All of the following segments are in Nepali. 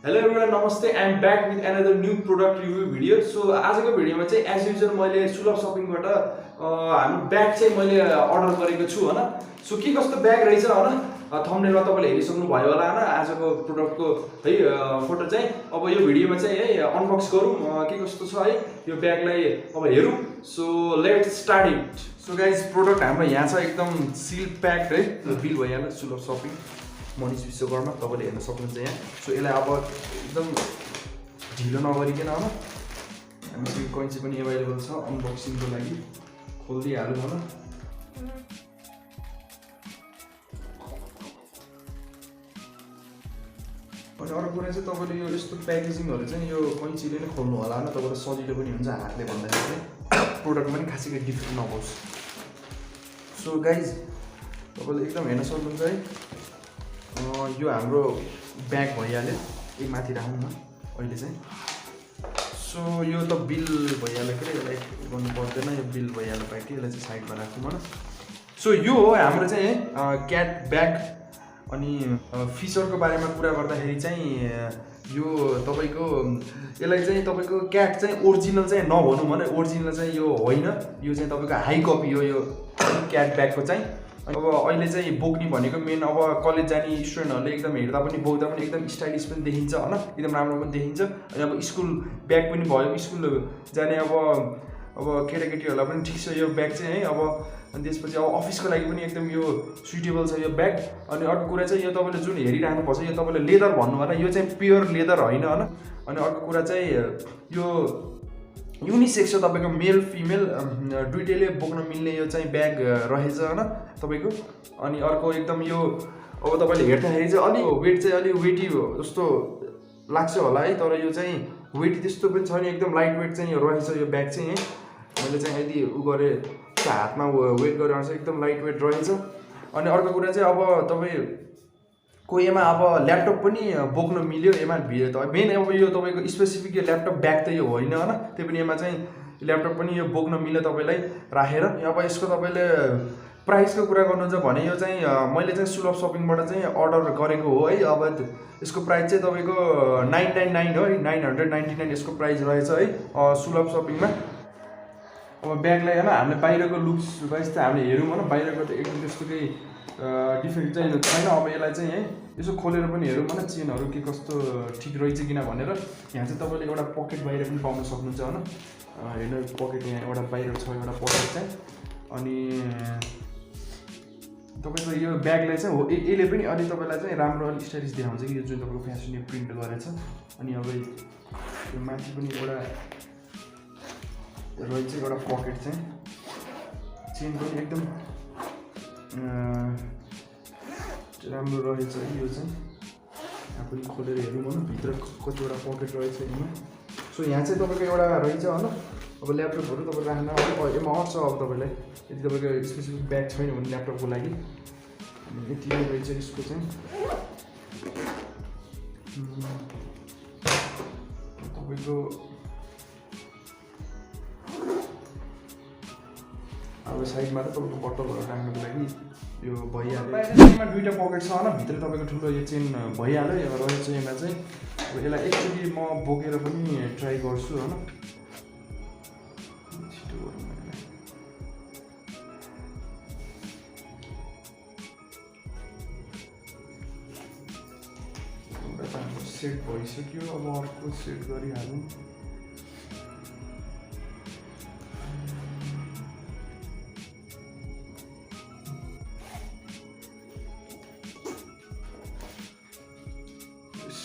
Hello everyone, namaste. I'm back with another new product review video. So आजको भिडियोमा चाहिँ as usual मैले सुलभ शपिङबाट हाम्रो ब्याग चाहिँ मैले अर्डर गरेको छु हैन. सो के कस्तो ब्याग रहेछ हैन. थम्बनेलमा तपाईले हेरिसक्नु भयो होला हैन. आजको प्रोडक्टको है फोटो चाहिँ अब यो भिडियोमा चाहिँ है अनबक्स गरौँ के कस्तो छ है यो ब्यागलाई अब हेरौँ. So let's start it. So guys product हाम्रो यहाँ छ एकदम सिल प्याक्ड है. बिल भइहाल्यो सुलभ शपिङ मनिष विश्वकर्मा तपाईले हेर्न सक्नुहुन्छ यहाँ. सो यसलाई अब एकदम ढिलो नगरिकन हैन हामीसँग कइन्ची पनि अवेलेबल छ अनबक्सिङको लागि. खोल्दिहालौँ हैन. अनि अर्को कुरा चाहिँ तपाईले यो यस्तो प्याकेजिङहरु चाहिँ यो कइन्चीले नै खोल्नु होला हैन. तपाईलाई सजिलो पनि हुन्छ हातले भन्दाखेरि प्रोडक्ट पनि खासै डिफेक्ट नहोस्. सो गाइज तपाईले एकदम हेर्न सक्नुहुन्छ है. यो हाम्रो ब्याग भइहाल्यो. एक माथि राखौँ न अहिले चाहिँ. सो यो त बिल भइहाल्यो के यसलाई गर्नु पर्दैन. यो बिल भइहाल्यो प्याक यसलाई चाहिँ साइडमा राखौँ न. सो यो हो हाम्रो चाहिँ क्याट ब्याग. अनि फिचरको बारेमा कुरा गर्दाखेरि चाहिँ यो तपाईको यसलाई चाहिँ तपाईको क्याट चाहिँ ओरिजिनल चाहिँ नभनौँ भने ओरिजिनल चाहिँ यो होइन. यो चाहिँ तपाईको हाई कपी हो यो क्याट ब्यागको चाहिँ. अब अहिले चाहिँ बोक्ने भनेको मेन अब कलेज जाने स्टुडेन्टहरूले एकदम हेर्दा पनि बोक्दा पनि एकदम स्टाइलिस पनि देखिन्छ हैन. एकदम राम्रो पनि देखिन्छ. अनि अब स्कुल ब्याग पनि भयो. स्कुल जाने अब केटाकेटीहरूलाई पनि ठिक छ यो ब्याग चाहिँ है. अब अनि त्यसपछि अब अफिसको लागि पनि एकदम यो सुइटेबल छ यो ब्याग. अनि अर्को कुरा चाहिँ यो तपाईँले जुन हेरिराख्नुपर्छ यो तपाईँले लेदर भन्नु होला. यो चाहिँ प्योर लेदर होइन हैन. अनि अर्को कुरा चाहिँ यो युनिसेक्स छ तपाईको मेल फिमेल दुईटैले बोक्न मिल्ने यो चाहिँ ब्याग रहेछ हैन तपाईको. अनि अर्को एकदम यो अब तपाईले हेर्दाखेरि चाहिँ अलि वेट चाहिँ अलि वेटी जस्तो लाग्छ होला है. तर यो चाहिँ वेट त्यस्तो पनि छैन. एकदम लाइट वेट चाहिँ यो रहेछ यो ब्याग चाहिँ है. मैले चाहिँ यदि उ गरे हातमा वेट गरेर चाहिँ एकदम लाइट वेट रहेछ. अनि अर्को कुरा चाहिँ अब तपाईँ कोहीमा अब ल्यापटप पनि बोक्न मिल्यो एमा भिड त मेन अब यो तपाईको स्पेसिफिक यो ल्यापटप ब्याग त यो होइन हैन. त्यही पनि एमा चाहिँ ल्यापटप पनि यो बोक्न मिल्यो तपाईलाई राखेर. अब यसको तपाईले प्राइसको कुरा गर्नुहुन्छ भने यो चाहिँ मैले चाहिँ सुलभ शपिङबाट चाहिँ अर्डर गरेको हो है. अब यसको प्राइस चाहिँ तपाईको 999 हो है. 999 यसको प्राइस रहेछ है सुलभ शपिङमा. अब ब्यागलाई हैन हामीले बाहिरको लुक्स वाइज त हामीले हेरौँ हैन. बाहिरको त एकदम त्यस्तो केही डिफेक्ट चाहिँ छैन. अब यसलाई चाहिँ है यसो खोलेर पनि हेरौँ हैन चेनहरू के कस्तो ठिक रहेछ किन भनेर. यहाँ चाहिँ तपाईँले एउटा पकेट बाहिर पनि पाउन सक्नुहुन्छ हैन. हेर्नु पकेट यहाँ एउटा बाहिर छ एउटा पकेट चाहिँ. अनि तपाईँको यो ब्यागलाई चाहिँ हो यसले पनि अलि तपाईँलाई चाहिँ राम्रो अलि स्टाइलिस देखाउँछ कि यो जुन तपाईँको फ्यासनले प्रिन्ट गरेछ. अनि अब यो माथि पनि एउटा रहेछ एउटा पकेट चाहिँ. चेन पनि एकदम राम्रो रहेछ यो चाहिँ. यहाँ पनि खोलेर हेरौँ होइन भित्र कतिवटा पकेट रहेछ यसमा. सो यहाँ चाहिँ तपाईँको एउटा रहेछ होइन. अब ल्यापटपहरू तपाईँ राख्न यसमा अट्छ. अब तपाईँलाई यदि तपाईँको स्पेसिफिक ब्याग छैन भने ल्यापटपको लागि यति नै रहेछ यसको चाहिँ. तपाईँको अब साइडमा त तपाईँको बट्टलहरू राख्नको लागि यो भइहाल्यो. यसमा दुईवटा पकेट छ होइन. भित्र तपाईँको ठुलो यो चेन भइहाल्यो. यो रहेछ यसमा चाहिँ. अब यसलाई एकचोटि म बोकेर पनि ट्राई गर्छु होइन. छिटो गरौँ यसलाई. एउटा त हाम्रो सेट भइसक्यो. अब अर्को सेट गरिहालौँ.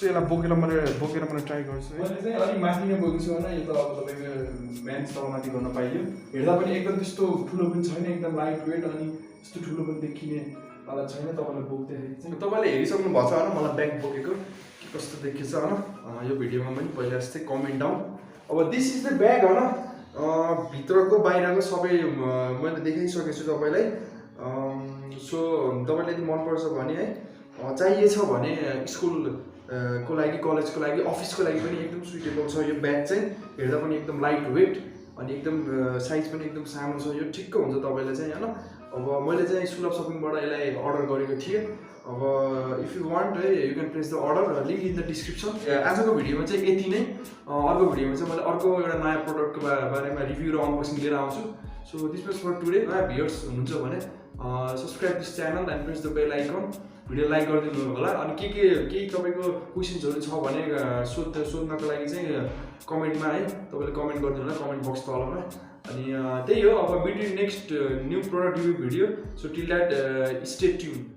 यसलाई बोकेर मैले ट्राई गर्छु है. मैले चाहिँ अलिक माथि नै बोकेको छु होइन. यो त अब तपाईँको म्यान्स तलमाथि गर्न पाइयो. हेर्दा पनि एकदम त्यस्तो ठुलो पनि छैन. एकदम लाइट वेट अनि त्यस्तो ठुलो पनि देखिने वाला छैन. तपाईँलाई बोक्दाखेरि चाहिँ तपाईँले हेरिसक्नु भएको छ होइन मलाई ब्याग बोकेको के कस्तो देखिन्छ होइन. यो भिडियोमा पनि पहिला जस्तै कमेन्ट डाउन. अब दिस इज द ब्याग होइन. भित्रको बाहिरको सबै मैले देखाइसकेको छु तपाईँलाई. सो तपाईँले यदि मनपर्छ भने है चाहिएछ भने स्कुल को लागि कलेजको लागि अफिसको लागि पनि एकदम सुइटेबल छ यो ब्याग चाहिँ. हेर्दा पनि एकदम लाइट वेट अनि एकदम साइज पनि एकदम सानो छ. यो ठिक्क हुन्छ तपाईँलाई चाहिँ हैन. अब मैले चाहिँ स्कुल अफ सपिङबाट यसलाई अर्डर गरेको थिएँ अब इफ यु वान्ट है you can press the order link in the description आजको भिडियोमा चाहिँ यति नै अर्को भिडियोमा चाहिँ मैले अर्को एउटा नयाँ प्रडक्टको बारेमा रिभ्यू र अनबक्सिङ लिएर आउँछु so this was for today नयाँ भ्युअर्स हुनुहुन्छ भने subscribe this channel and press the bell icon video like गरिदिनु होला अनि केही तपाईँको क्वेसन्सहरू छ भने सोध्नको लागि चाहिँ कमेन्टमा है तपाईँले कमेन्ट गरिदिनु होला कमेन्ट बक्स तलमा अनि त्यही हो अब meet in next new product review video so till that stay tune